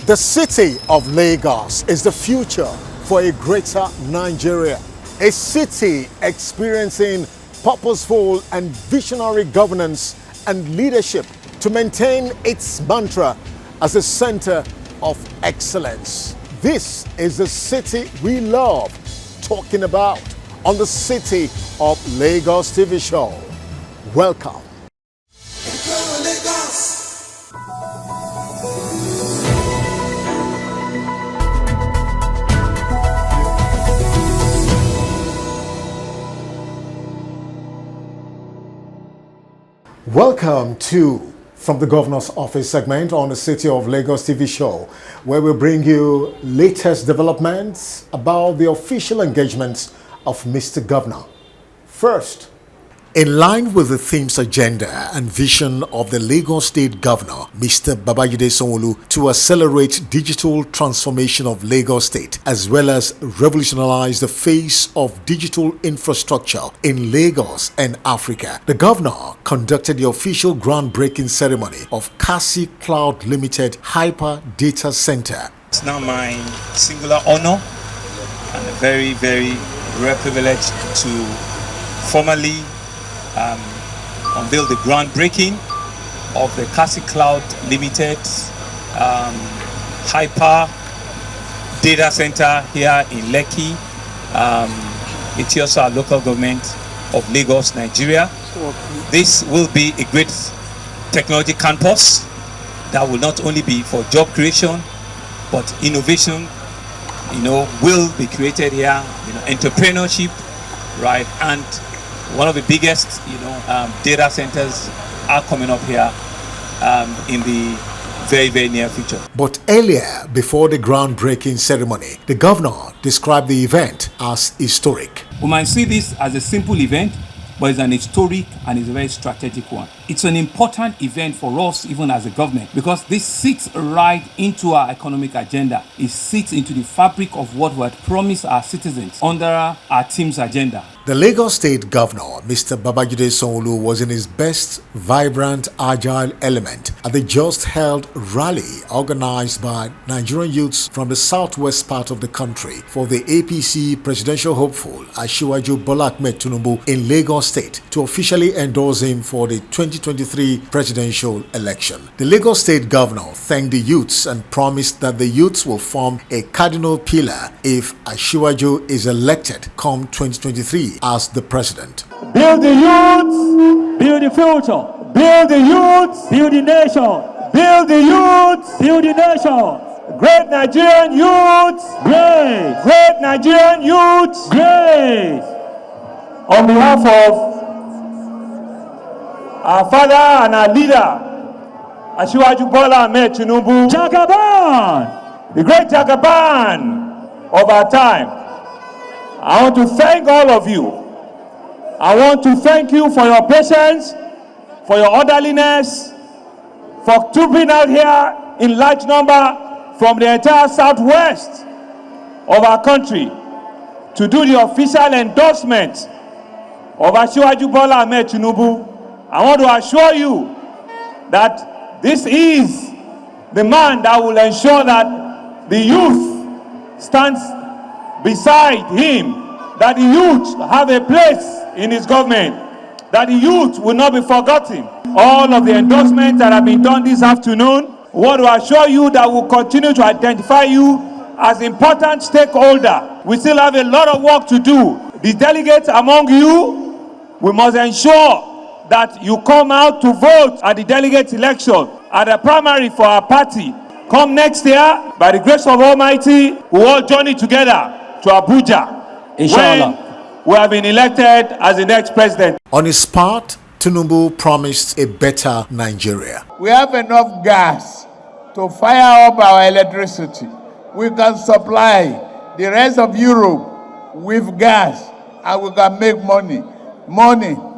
The city of Lagos is the future for a greater Nigeria. A city experiencing purposeful and visionary governance and leadership to maintain its mantra as a center of excellence. This is the city we love talking about on the City of Lagos TV show. Welcome. Welcome to From the Governor's Office segment on the City of Lagos TV show, where we bring you latest developments about the official engagements of Mr. Governor. First, in line with the theme's agenda and vision of the Lagos State Governor, Mr. Sanwo-Olu, to accelerate digital transformation of Lagos State, as well as revolutionize the face of digital infrastructure in Lagos and Africa, the Governor conducted the official groundbreaking ceremony of Kasi Cloud Limited Hyper Data Center. It's now my singular honor and a very, very rare privilege to formally unveil the groundbreaking of the Kasi Cloud Limited Hyper Data Center here in Lekki, Etiosa local government of Lagos, Nigeria. This will be a great technology campus that will not only be for job creation, but innovation, will be created here, entrepreneurship, right? And one of the biggest, data centers are coming up here in the very, very near future. But earlier, before the groundbreaking ceremony, the governor described the event as historic. We might see this as a simple event, but it's an historic and it's a very strategic one. It's an important event for us, even as a government, because this sits right into our economic agenda. It sits into the fabric of what we had promised our citizens under our team's agenda. The Lagos State Governor, Mr. Sanwo-Olu, was in his best, vibrant, agile element at the just held rally organized by Nigerian youths from the southwest part of the country for the APC presidential hopeful Asiwaju Bola Ahmed Tinubu in Lagos State to officially endorse him for the 2023 presidential election. The Lagos State Governor thanked the youths and promised that the youths will form a cardinal pillar if Asiwaju is elected come 2023 as the president. Build the youth, build the future. Build the youth, build the nation. Build the youth, build the nation. Great Nigerian youth, great. Great Nigerian youth, great. On behalf of our father and our leader, Asiwaju Bola Ahmed Tinubu, Jagaban, the great Jagaban of our time, I want to thank all of you. I want to thank you for your patience, for your orderliness, for trooping out here in large number from the entire southwest of our country to do the official endorsement of Asiwaju Bola Ahmed Tinubu. I want to assure you that this is the man that will ensure that the youth stands beside him, that the youth have a place in his government, that the youth will not be forgotten. All of the endorsements that have been done this afternoon, we want to assure you that we'll continue to identify you as important stakeholder. We still have a lot of work to do. The delegates among you, we must ensure that you come out to vote at the delegate election, at the primary for our party. Come next year, by the grace of Almighty, we all journey together to Abuja, inshallah, when we have been elected as the next president. On his part, Tinubu promised a better Nigeria. We have enough gas to fire up our electricity. We can supply the rest of Europe with gas and we can make money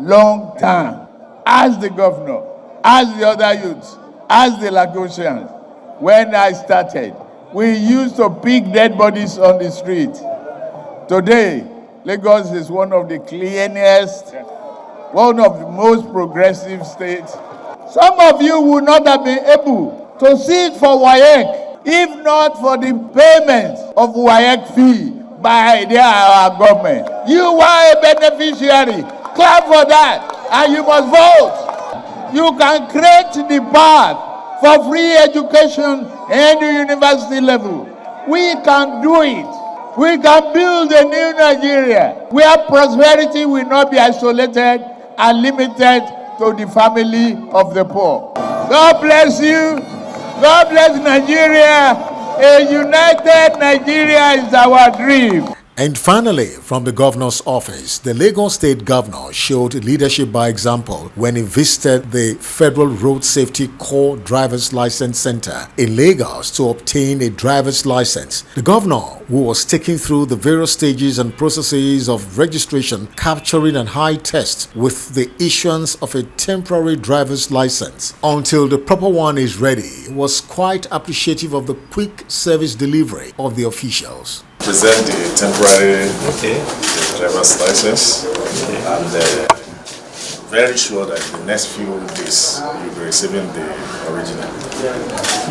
long term. Ask the governor, ask the other youths, ask the Lagosians. When I started, we used to pick dead bodies on the street. Today, Lagos is one of the cleanest, one of the most progressive states. Some of you would not have been able to sit for WAEC If not for the payment of WAEC fee by our government, you are a beneficiary. Clap for that, and you must vote. You can create the path for free education at the university level. We can do it. We can build a new Nigeria where prosperity will not be isolated and limited to the family of the poor. God bless you. God bless Nigeria. A united Nigeria is our dream. And finally, from the governor's office, the Lagos State governor showed leadership by example when he visited the Federal Road Safety Corps Driver's License Center in Lagos to obtain a driver's license. The governor, who was taken through the various stages and processes of registration, capturing and high test with the issuance of a temporary driver's license until the proper one is ready, was quite appreciative of the quick service delivery of the officials. Present the temporary driver's license, and very sure that in the next few days you'll be receiving the original.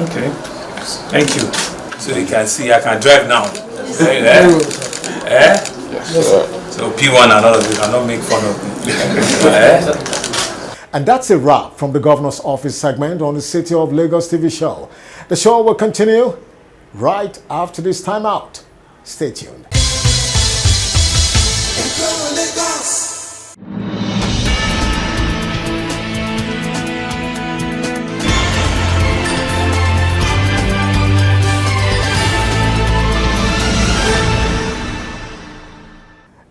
Okay, thank you. So you can see I can drive now. So P1 and all of you cannot make fun of me. And that's a wrap from the governor's office segment on the City of Lagos TV show. The show will continue right after this time out. Stay tuned.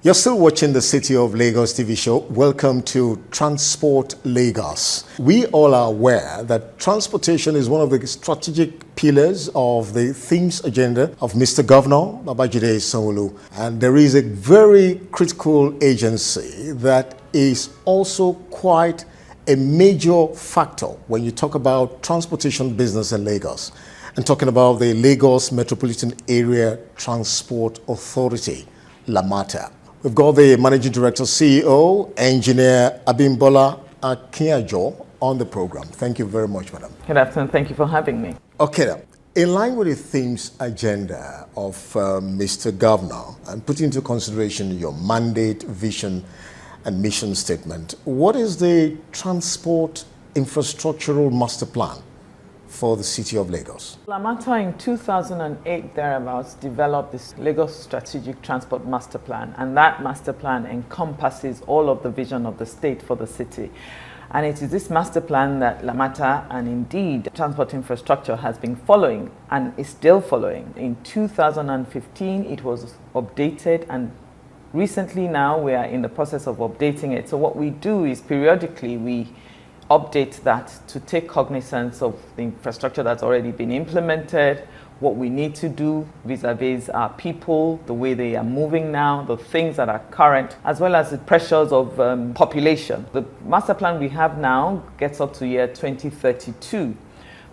You're still watching the City of Lagos TV show. Welcome to Transport Lagos. We all are aware that transportation is one of the strategic pillars of the themes agenda of Mr. Governor Babajide Sanwo-Olu. And there is a very critical agency that is also quite a major factor when you talk about transportation business in Lagos. I'm talking about the Lagos Metropolitan Area Transport Authority, LAMATA. We've got the Managing Director, CEO, Engineer Abimbola Akinyajo on the program. Thank you very much, madam. Good afternoon. Thank you for having me. Okay, then. In line with the themes agenda of Mr. Governor, and putting into consideration your mandate, vision, and mission statement, what is the transport infrastructural master plan for the City of Lagos? LAMATA in 2008 thereabouts developed this Lagos Strategic Transport Master Plan, and that master plan encompasses all of the vision of the state for the city. And it is this master plan that LAMATA and indeed transport infrastructure has been following and is still following. In 2015 it was updated, and recently now we are in the process of updating it. So what we do is periodically we update that to take cognizance of the infrastructure that's already been implemented, what we need to do vis-a-vis our people, the way they are moving now, the things that are current, as well as the pressures of population. The master plan we have now gets up to year 2032.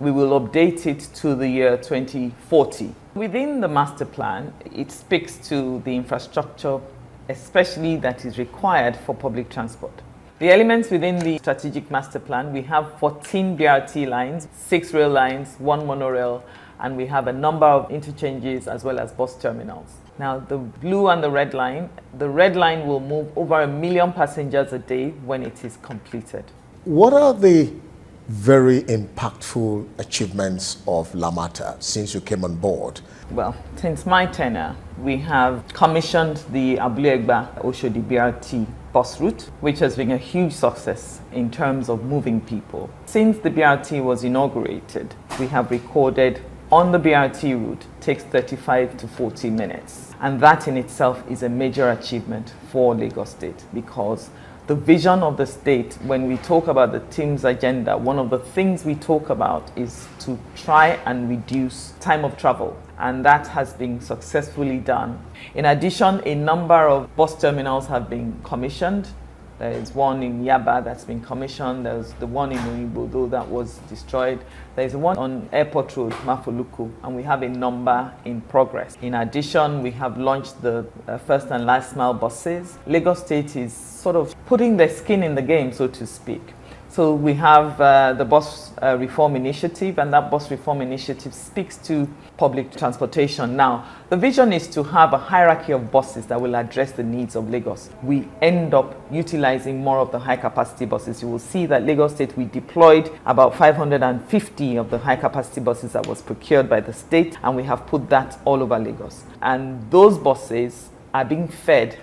We will update it to the year 2040. Within the master plan, it speaks to the infrastructure, especially that is required for public transport. The elements within the strategic master plan, we have 14 BRT lines, 6 rail lines, 1 monorail, and we have a number of interchanges as well as bus terminals. Now, the blue and the red line will move over 1 million passengers a day when it is completed. What are the very impactful achievements of LAMATA since you came on board? Well, since my tenure, we have commissioned the Abule-Egba-Oshodi BRT bus route, which has been a huge success in terms of moving people. Since the BRT was inaugurated, we have recorded on the BRT route takes 35 to 40 minutes. And that in itself is a major achievement for Lagos State, because the vision of the state, when we talk about the team's agenda, one of the things we talk about is to try and reduce time of travel. And that has been successfully done. In addition, a number of bus terminals have been commissioned. There is one in Yaba that's been commissioned. There's the one in Oyibodo that was destroyed. There's one on Airport Road, Mafoluku, and we have a number in progress. In addition, we have launched the first and last mile buses. Lagos State is sort of putting their skin in the game, so to speak. So we have the bus reform initiative, and that bus reform initiative speaks to public transportation. Now, the vision is to have a hierarchy of buses that will address the needs of Lagos. We end up utilizing more of the high capacity buses. You will see that Lagos State, we deployed about 550 of the high capacity buses that was procured by the state, and we have put that all over Lagos. And those buses are being fed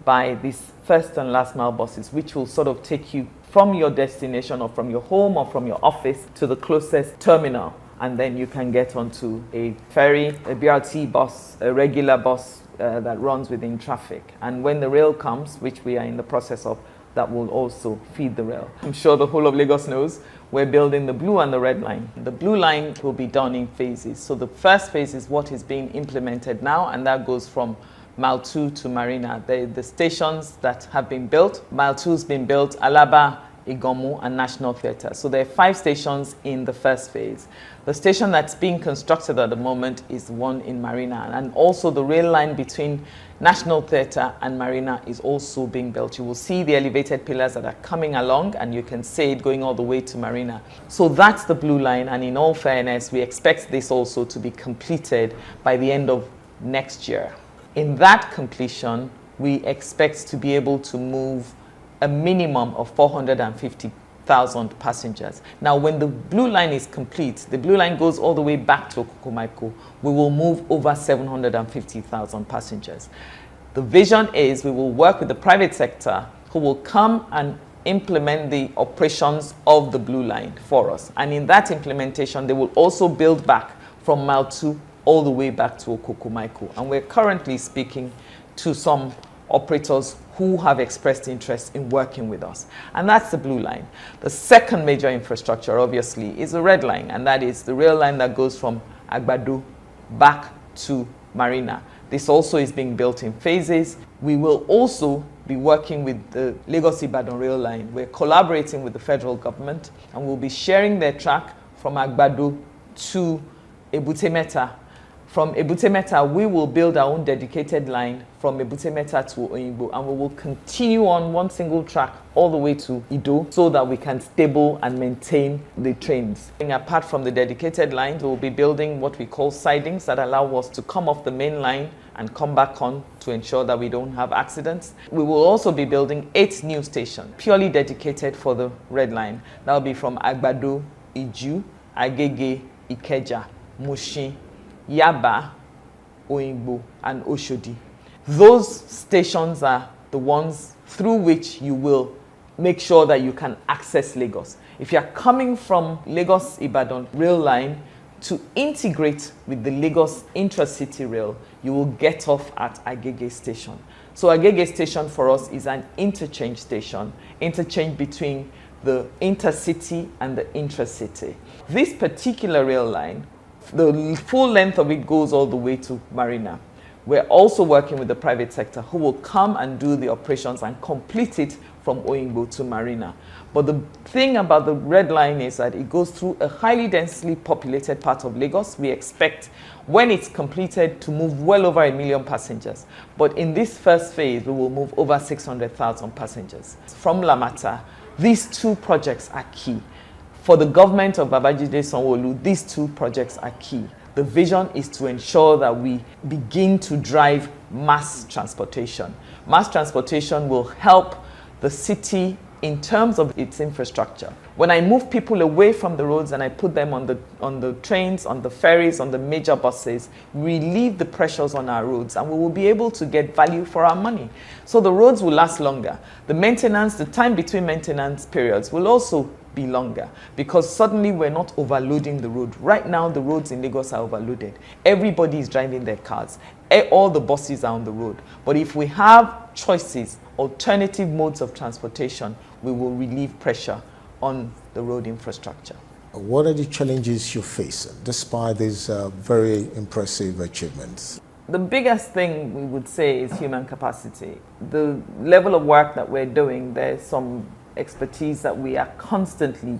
by these first and last mile buses, which will sort of take you from your destination or from your home or from your office to the closest terminal. And then you can get onto a ferry, a BRT bus, a regular bus that runs within traffic. And when the rail comes, which we are in the process of, that will also feed the rail. I'm sure the whole of Lagos knows we're building the blue and the red line. The blue line will be done in phases. So the first phase is what is being implemented now, and that goes from Mile 2 to Marina. The stations that have been built, Mile 2 has been built, Alaba, Igomu, and National Theatre. So there are 5 stations in the first phase. The station that's being constructed at the moment is one in Marina, and also the rail line between National Theatre and Marina is also being built. You will see the elevated pillars that are coming along, and you can see it going all the way to Marina. So that's the blue line, and in all fairness, we expect this also to be completed by the end of next year. In that completion, we expect to be able to move a minimum of 450,000 passengers. Now, when the blue line is complete, the blue line goes all the way back to Okumaiko, we will move over 750,000 passengers. The vision is we will work with the private sector who will come and implement the operations of the blue line for us. And in that implementation, they will also build back from Mile 2 all the way back to Okumaiko. And we're currently speaking to some operators who have expressed interest in working with us. And that's the blue line. The second major infrastructure, obviously, is the red line, and that is the rail line that goes from Agbado back to Marina. This also is being built in phases. We will also be working with the Lagos-Ibadan rail line. We're collaborating with the federal government, and we'll be sharing their track from Agbado to Ebute Metta. From Ebute Metta, we will build our own dedicated line from Ebute Metta to Oyingbo, and we will continue on one single track all the way to Ido so that we can stable and maintain the trains. And apart from the dedicated lines, we will be building what we call sidings that allow us to come off the main line and come back on to ensure that we don't have accidents. We will also be building 8 new stations purely dedicated for the red line. That will be from Agbado, Iju, Agege, Ikeja, Mushin, Yaba, Oyingbo, and Oshodi. Those stations are the ones through which you will make sure that you can access Lagos. If you are coming from Lagos-Ibadan rail line to integrate with the Lagos intra-city rail, you will get off at Agege station. So Agege station for us is an interchange station, interchange between the intercity and the intra-city. This particular rail line, the full length of it goes all the way to Marina. We're also working with the private sector who will come and do the operations and complete it from Oyingbo to Marina. But the thing about the red line is that it goes through a highly densely populated part of Lagos. We expect when it's completed to move well over 1 million passengers. But in this first phase, we will move over 600,000 passengers. From Lamata, these 2 projects are key. For the government of Babajide Sanwo-Olu, these 2 projects are key. The vision is to ensure that we begin to drive mass transportation. Mass transportation will help the city in terms of its infrastructure. When I move people away from the roads and I put them on the trains, on the ferries, on the major buses, we relieve the pressures on our roads, and we will be able to get value for our money. So the roads will last longer. The maintenance, the time between maintenance periods will also be longer, because suddenly we're not overloading the road. Right now, the roads in Lagos are overloaded. Everybody is driving their cars. All the buses are on the road. But if we have choices, alternative modes of transportation, we will relieve pressure on the road infrastructure. What are the challenges you face despite these very impressive achievements? The biggest thing we would say is human capacity. The level of work that we're doing, there's some expertise that we are constantly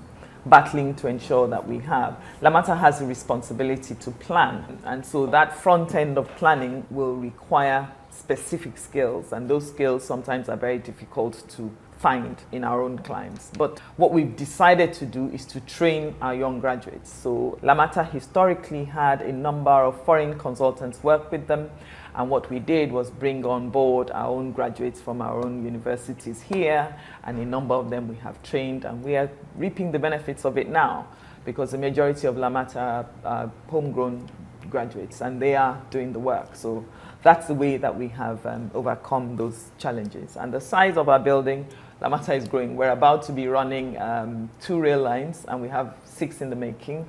battling to ensure that we have. Lamata has a responsibility to plan, and so that front end of planning will require specific skills, and those skills sometimes are very difficult to find in our own clients. But what we've decided to do is to train our young graduates. So Lamata historically had a number of foreign consultants work with them. And what we did was bring on board our own graduates from our own universities here, and a number of them we have trained, and we are reaping the benefits of it now, because the majority of Lamata are homegrown graduates, and they are doing the work. So that's the way that we have overcome those challenges. And the size of our building, Lamata is growing. We're about to be running 2 rail lines, and we have 6 in the making,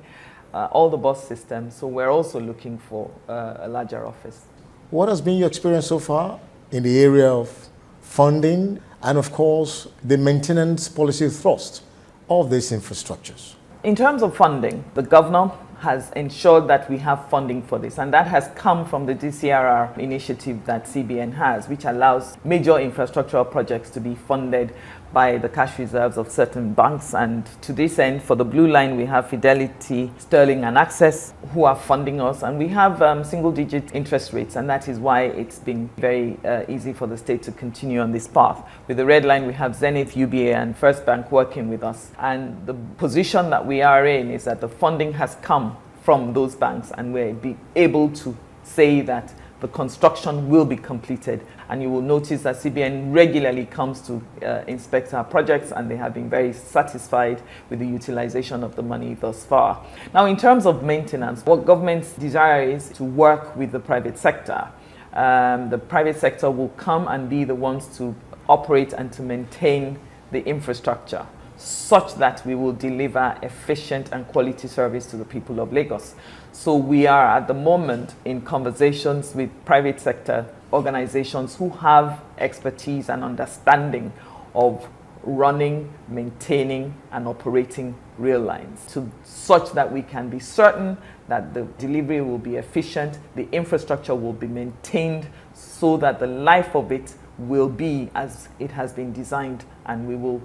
all the bus systems. So we're also looking for a larger office. What has been your experience so far in the area of funding and, of course, the maintenance policy thrust of these infrastructures? In terms of funding, the governor has ensured that we have funding for this, and that has come from the DCRR initiative that CBN has, which allows major infrastructural projects to be funded by the cash reserves of certain banks. And to this end, for the blue line, we have Fidelity, Sterling and Access who are funding us, and we have single-digit interest rates, and that is why it's been very easy for the state to continue on this path. With the red line, we have Zenith, UBA and First Bank working with us, and the position that we are in is that the funding has come from those banks, and we're able to say that the construction will be completed. And you will notice that CBN regularly comes to inspect our projects, and they have been very satisfied with the utilization of the money thus far. Now, in terms of maintenance, what government's desire is to work with the private sector. The private sector will come and be the ones to operate and to maintain the infrastructure, such that we will deliver efficient and quality service to the people of Lagos. So we are at the moment in conversations with private sector organizations who have expertise and understanding of running, maintaining and operating rail lines, such that we can be certain that the delivery will be efficient, the infrastructure will be maintained, so that the life of it will be as it has been designed, and we will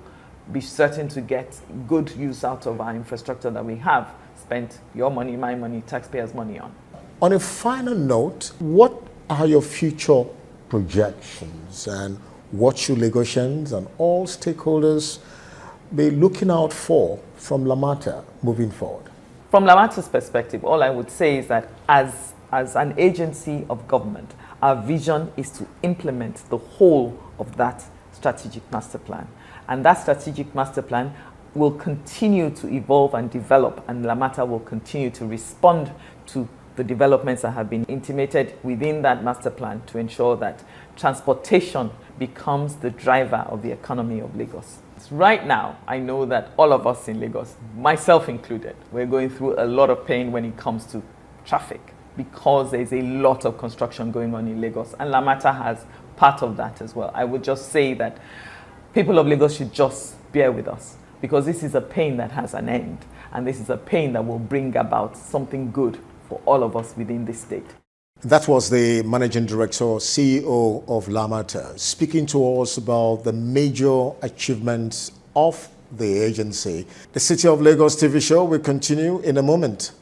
be certain to get good use out of our infrastructure that we have spent your money, my money, taxpayers' money on. On a final note, what are your future projections, and what should Lagosians and all stakeholders be looking out for from Lamata moving forward? From Lamata's perspective, all I would say is that as an agency of government, our vision is to implement the whole of that strategic master plan. And that strategic master plan will continue to evolve and develop, and Lamata will continue to respond to the developments that have been intimated within that master plan to ensure that transportation becomes the driver of the economy of Lagos. Right now, I know that all of us in Lagos, myself included, we're going through a lot of pain when it comes to traffic, because there's a lot of construction going on in Lagos, and Lamata has part of that as well. I would just say that people of Lagos should just bear with us, because this is a pain that has an end, and this is a pain that will bring about something good for all of us within this state. That was the Managing Director, CEO of Lamata, speaking to us about the major achievements of the agency. The City of Lagos TV show will continue in a moment.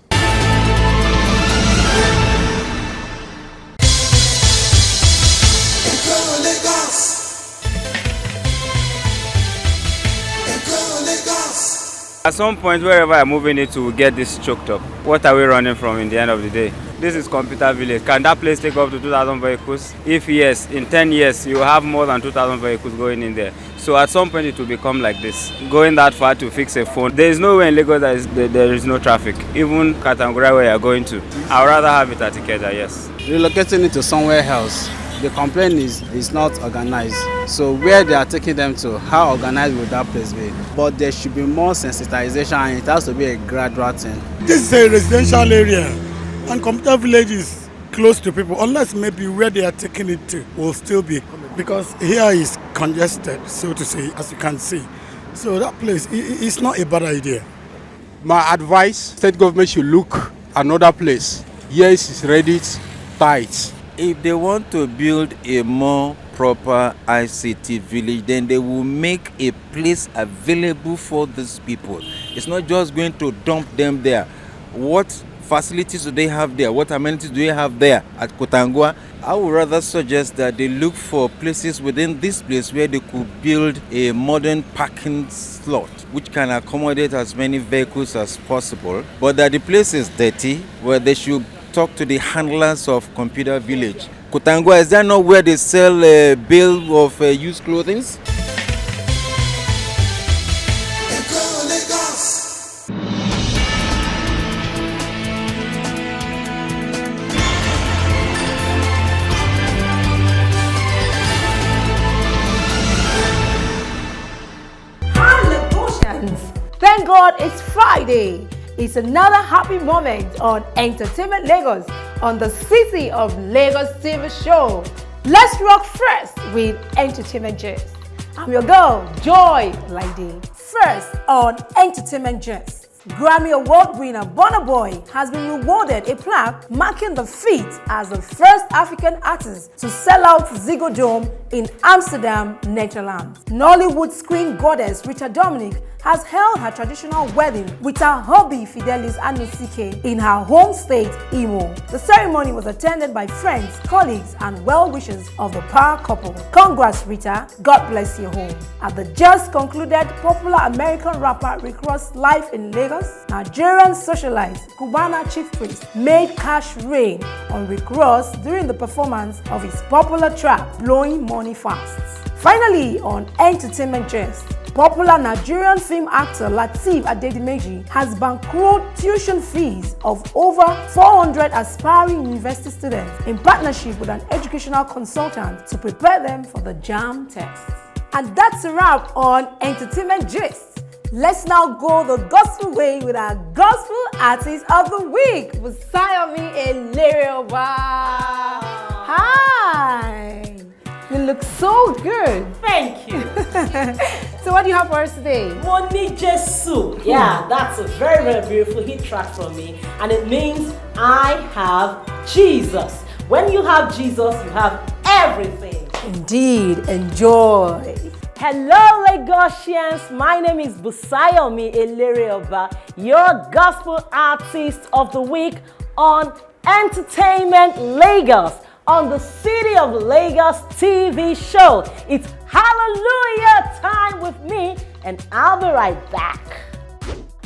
At some point, wherever I'm moving it to, we'll get this choked up. What are we running from in the end of the day? This is Computer Village. Can that place take up to 2,000 vehicles? If yes, in 10 years, you have more than 2,000 vehicles going in there. So at some point, it will become like this. Going that far to fix a phone. There is no way in Lagos there is no traffic. Even Katangura, where you are going to. I would rather have it at Ikeja, yes. Relocating it to somewhere else. The complaint is not organized. So where they are taking them to, how organized would that place be? But there should be more sensitization, and it has to be a gradual thing. This is a residential area, and Computer Village is close to people, unless maybe where they are taking it to will still be, because here is congested, so to say, as you can see. So that place, it's not a bad idea. My advice, state government should look another place. Yes, it's ready, tight. If they want to build a more proper ICT village, then they will make a place available for these people. It's not just going to dump them there. What facilities do they have there? What amenities do they have there at Kotangwa? I would rather suggest that they look for places within this place where they could build a modern parking slot which can accommodate as many vehicles as possible, but that the place is dirty, where they should talk to the handlers of Computer Village. Kotangwa, is that not where they sell a bill of used clothing? Thank God it's Friday. It's another happy moment on Entertainment Lagos on the City of Lagos TV show. Let's rock first with Entertainment Gist. I'm your girl, Joy Lady. First on Entertainment Gist. Grammy Award winner Burna Boy has been rewarded a plaque marking the feat as the first African artist to sell out Ziggo Dome in Amsterdam, Netherlands. Nollywood screen goddess Rita Dominic has held her traditional wedding with her hubby Fidelis Anusike in her home state, Imo. The ceremony was attended by friends, colleagues, and well-wishers of the power couple. Congrats, Rita. God bless your home. At the just concluded popular American rapper Rick Ross live in Lagos, Nigerian socialite Cubana Chief Priest made cash rain on Rick Ross during the performance of his popular track Blowing Money Fast. Finally, on Entertainment Gist, popular Nigerian film actor Lateef Adedimeji has bankrolled tuition fees of over 400 aspiring university students in partnership with an educational consultant to prepare them for the JAMB test. And that's a wrap on Entertainment Gist. Let's now go the gospel way with our gospel artist of the week, Busayomi Elereoba. Hi! You look so good. Thank you. So what do you have for us today? Money Jesu. Yeah, that's a very, very beautiful hit track from me. And it means I have Jesus. When you have Jesus, you have everything. Indeed. Enjoy. Hello Lagosians, my name is Busayomi Elereoba, your gospel artist of the week on Entertainment Lagos, on the City of Lagos TV show. It's Hallelujah time with me, and I'll be right back.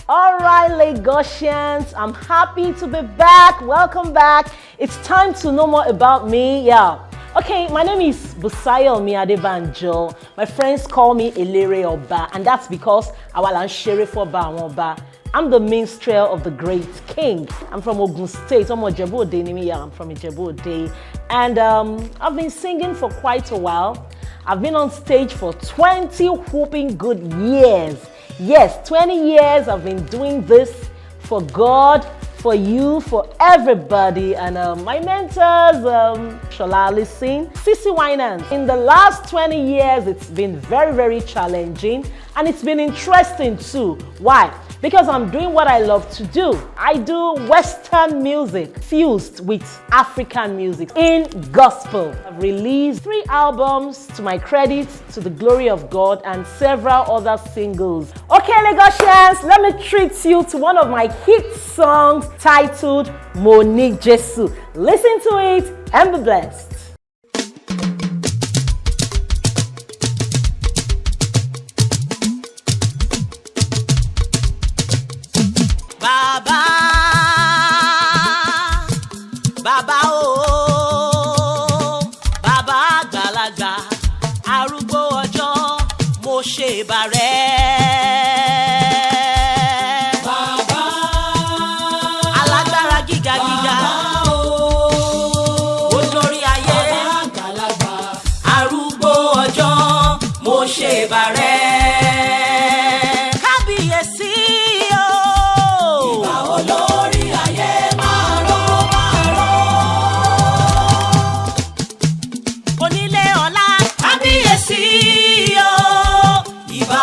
All right, Lagosians, I'm happy to be back. Welcome back. It's time to know more about me. Yeah. Okay, my name is Busayomi Adebanjo. My friends call me Elereoba, and that's because Awalan Sheriff Oba. I'm the minstrel of the great king. I'm from Ogun State. I'm from Ijebu-Ode. And I've been singing for quite a while. I've been on stage for 20 whooping good years. Yes, 20 years I've been doing this for God, for you, for everybody. And my mentors, Shola Alisin, Sisi Winans. In the last 20 years, it's been very, very challenging. And it's been interesting too. Why? Because I'm doing what I love to do. I do Western music fused with African music in gospel. I've released 3 albums to my credit, to the glory of God, and several other singles. Okay, Lagosians, let me treat you to one of my hit songs titled Money Jesu. Listen to it and be blessed. Bàbá o, bàbá àgbàlagbà, arúgbó ọjọ́, mo ṣe ìbà rẹ. Bàbá alágbára gíga gíga, olórí ayé, bàbá àgbàlagbà, arúgbó ọjọ́, mo ṣe ìbà rẹ. Kábíyèsí o, ìbà olórí ayé. Ìbà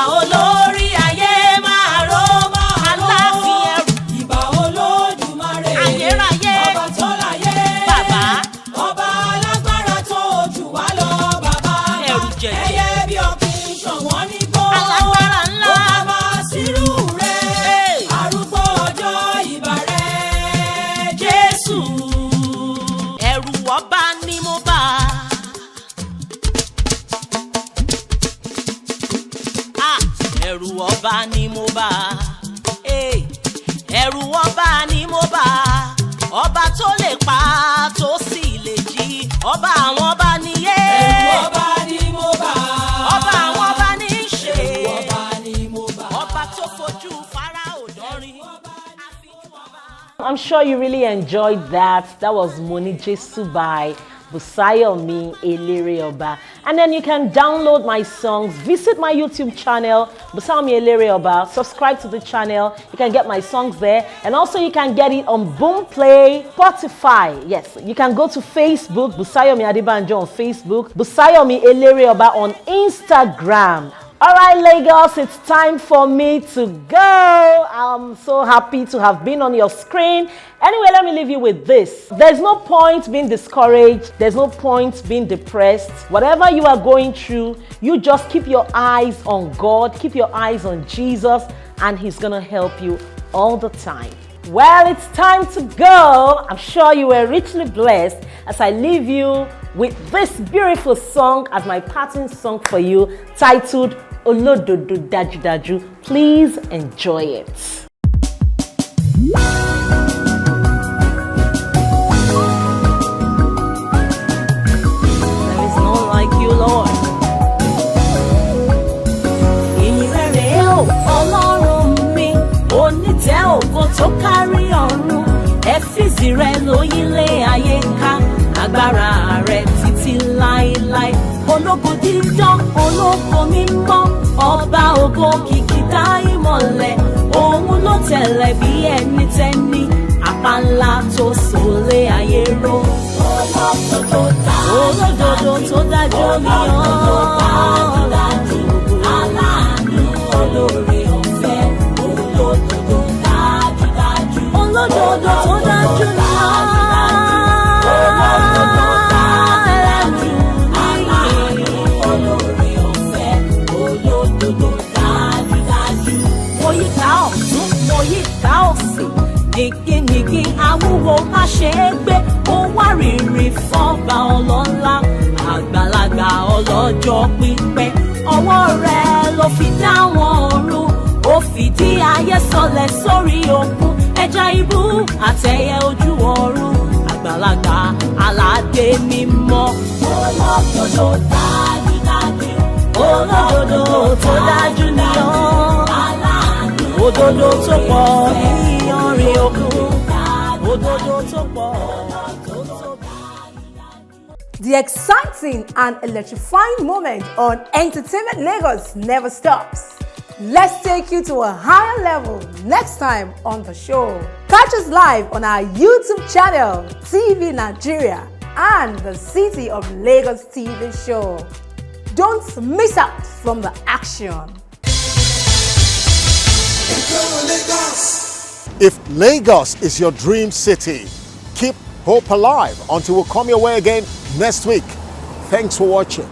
bá. Ẹ̀rù ọba ni mo bá. Ọba tó lè pa tó sì lè jí. Ọba àwọn ọba niyé. Ẹ̀rù ọba ni mo bá. Ọba àwọn ọba ní í ṣe. Ẹ̀rù ọba ni mo bá. Ọba tó fojú Fáráò dánrin. I'm sure you really enjoyed that. That was Moni Jesu by Busayomi Elereoba. And then you can download my songs, visit my YouTube channel, Busayomi Elereoba, subscribe to the channel. You can get my songs there. And also you can get it on Boomplay, Spotify. Yes, you can go to Facebook, Busayomi Adebanjo on Facebook, Busayomi Elereoba on Instagram. All right, Lagos, it's time for me to go. I'm so happy to have been on your screen. Anyway, let me leave you with this. There's no point being discouraged. There's no point being depressed. Whatever you are going through, you just keep your eyes on God, keep your eyes on Jesus, and He's going to help you all the time. Well, it's time to go. I'm sure you were richly blessed as I leave you with this beautiful song as my parting song for you, titled Olododo Daju Daju. Please enjoy it. There is none like you, Lord. Ìyìnrere o, Ọlọ́run mi, onítẹ̀ ògo tó kárí ọ̀run. Ẹ̀fíìsì rẹ̀ ló yílé ayé ká, agbára rẹ̀ títí láéláé. Ológo dídán, ológo mímọ́, ọba ògo kìkìdá ìmọ̀lẹ̀. Òun ló tẹ̀lẹ̀ bí ẹni tẹ́ni, àpá ńlá tó sòlé ayé ró. Olódodo tó dájú ni ọ́. Aláàánú olóore ọ̀fẹ́, olódodo dájúdájú. Olódodo tó dájú ni ọ́. Nìkìnìkì awúwo má ṣe é gbé, ó wá rìnrì fọ́ba ọlọ́lá, àgbàlagbà ọlọ́jọ́ pípẹ́. Ọwọ́ rẹ̀ ló fi dá wọn ọ̀run, ó fìdí ayé sọlẹ̀ sórí òkun. Ẹja ibú àtẹyẹ ojú ọ̀run, àgbàlagbà aládé mímọ́. Olódodo dájúdájú, olódodo tó dájú ni ọ́. Òdodo tó pọ̀ ní ìyanrìn òkun, òdodo tó pọ̀ tó tóbi. The exciting and electrifying moment on Entertainment Lagos never stops. Let's take you to a higher level next time on the show. Catch us live on our YouTube channel, TV Nigeria, and the City of Lagos TV show. Don't miss out from the action. If Lagos is your dream city, keep hope alive until we come your way again next week. Thanks for watching.